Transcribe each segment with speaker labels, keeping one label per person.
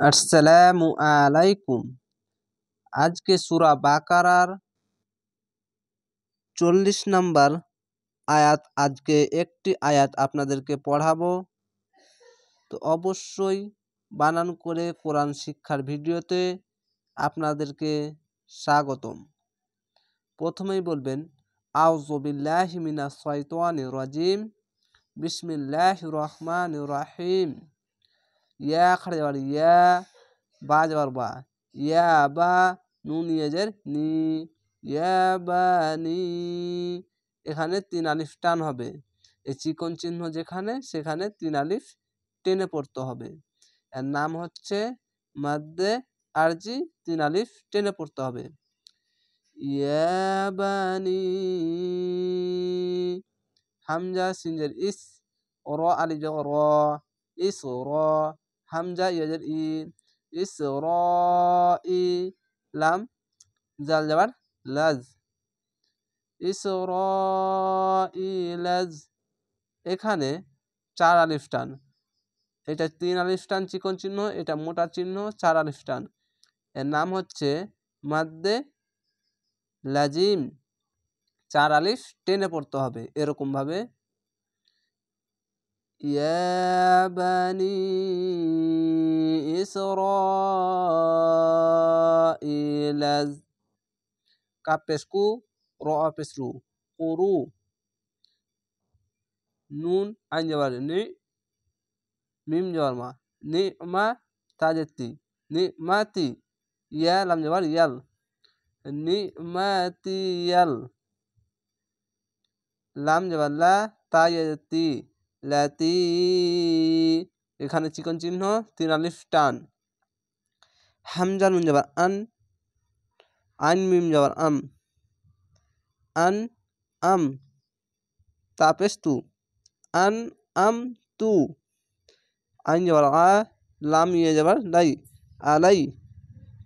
Speaker 1: আসসালামু আলাইকুম। আজকে সূরা বাকারার 40 নম্বর আয়াত, আজকে একটি আয়াত আপনাদেরকে পড়াবো। তো অবশ্যই বানান করে কোরআন শিক্ষার ভিডিওতে আপনাদেরকে স্বাগতম। প্রথমেই বলবেন আউযু বিল্লাহি মিনাশ শাইতানির রাজিম, বিসমিল্লাহির রহমানির রহিম। ইয়া খাড়া যাবার ইয়া, বা যাবার বা, ইয়া বা, নুন ইয়েজের নি, ইয়া বা নি। এখানে 3 আলিফ টান হবে। এই চিকন চিহ্ন যেখানে সেখানে 3 আলিফ টেনে পড়তে হবে। এর নাম হচ্ছে মাদ্দে আরজি, 3 আলিফ টেনে পড়তে হবে। ইয়া বানি, হামজা সিনজের ইস, র আলিফ যাবার র, ইস র, হামজা ইয়াজের ই, ইস র ই, লাম জাল যাবার লাজ, ইস র ই লাজ। এখানে 4 আলিফ টান। এটা 3 আলিফ টান চিকন চিহ্ন, এটা মোটা চিহ্ন 4 আলিফ টান। এর নাম হচ্ছে মাদ্দে লাজিম। 4 আলিফ টেনে পড়তে হবে এরকম ভাবে। ইয়া বানি ইসরাঈল, কাফ পেশ কু, র পেশ রু, কুরু। নুন আইন যাবার নি, মিম যাবার মা, নি মা, তাজেতি, নি মাতি। ইয়া লাম যাবার ইয়াল, নি মাতি ইয়াল, লাম যাবার লা, তাজেতি, লাতি। এখানে চিকন চিহ্ন 3 আলিফ টান। হামজা নুন যাবার আন, আইন মিম যাবার আম, আন আম, তাপেশ তু, আন আম তু। আইন যাবার আ, লাম ইয়ে যাবার লাই, আলাই,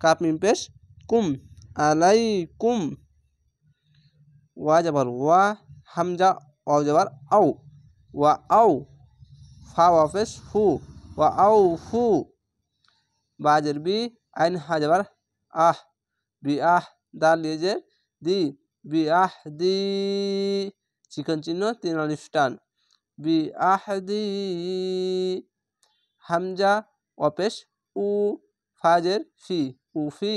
Speaker 1: কাপ মিম পেশ কুম, আলাই কুম। ওয়া যাবার ওয়া, হামজা অ যাবার আও, ওয়া আও, ফা ওয়া পেশ ফু, ওয়া আও ফু। বাজের বি, আইন হা যাবার আহ, বি আহ, দাল লিজের দি, বি আহ দি। চিকন চিহ্ন 3 আলিফ টান, বি আহ দি। হামজা অপেশ উ, ফাজের ফি, উফি।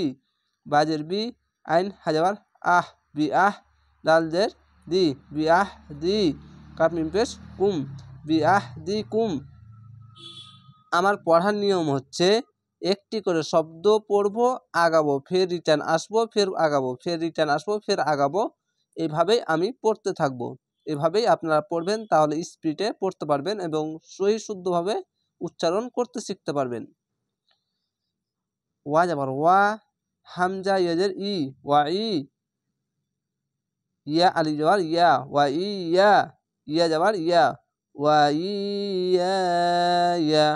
Speaker 1: বাজের বি, আইন হাজাবার আহ, বি আহ, দালজের দি, বি আহ দি, কাপ মিম পেশ কুম, বি আহ দি কুম। আমার পড়ার নিয়ম হচ্ছে একটি করে শব্দ পড়বো, আগাবো, ফের রিটার্ন আসবো, ফের আগাবো, ফের রিটার্ন আসবো, ফের আগাবো। এইভাবেই আমি পড়তে থাকবো। এভাবেই আপনারা পড়বেন, তাহলে স্পিডে পড়তে পারবেন এবং সহি শুদ্ধভাবে উচ্চারণ করতে শিখতে পারবেন। ওয়া যাবার ওয়া, হামজা ইয়াজের ই, ওয়া ই। ইয়া আলি যাবার ইয়া, ওয়া ই ইয়া, ইয়া যাবার ইয়া, ওয়া ই ইয়া ইয়া।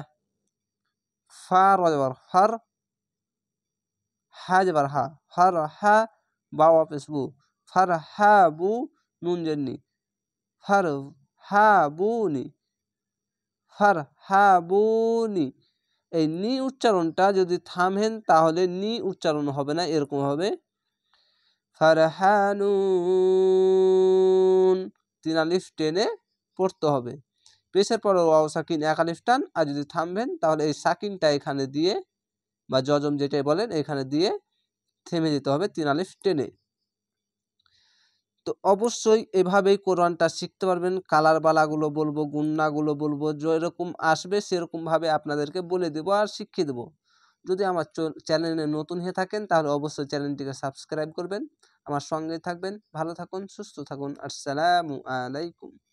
Speaker 1: ফা র যাবার ফার, হা যাবার হা, ফার হা, বা ওয়া পেশ বু, ফার হা বু, নুন জেননি, ফার হা বুনি, ফার হা বুনি। এই নি উচ্চারণটা যদি থামেন তাহলে নি উচ্চারণ হবে না, এরকম হবে ফারহানুন। 3 আলিফ টেনে পড়তে হবে। পেশের পরে ওয়াও সাকিন 1 আলিফ টান, আর যদি থামবেন তাহলে এই সাকিনটা এখানে দিয়ে বা জজম যেটাই বলেন এখানে দিয়ে থেমে যেতে হবে 3 আলিফ টেনে। তো অবশ্যই এভাবেই কোরআনটা শিখতে পারবেন। কালার বালাগুলো বলবো, গুন্নাগুলো বলবো, যেরকম আসবে সেরকমভাবে আপনাদেরকে বলে দেবো আর শিখিয়ে দেবো। যদি আমার চ্যানেলে নতুন হয়ে থাকেন তাহলে অবশ্যই চ্যানেলটিকে সাবস্ক্রাইব করবেন, আমার সঙ্গে থাকবেন। ভালো থাকুন, সুস্থ থাকুন। আসসালামু আলাইকুম।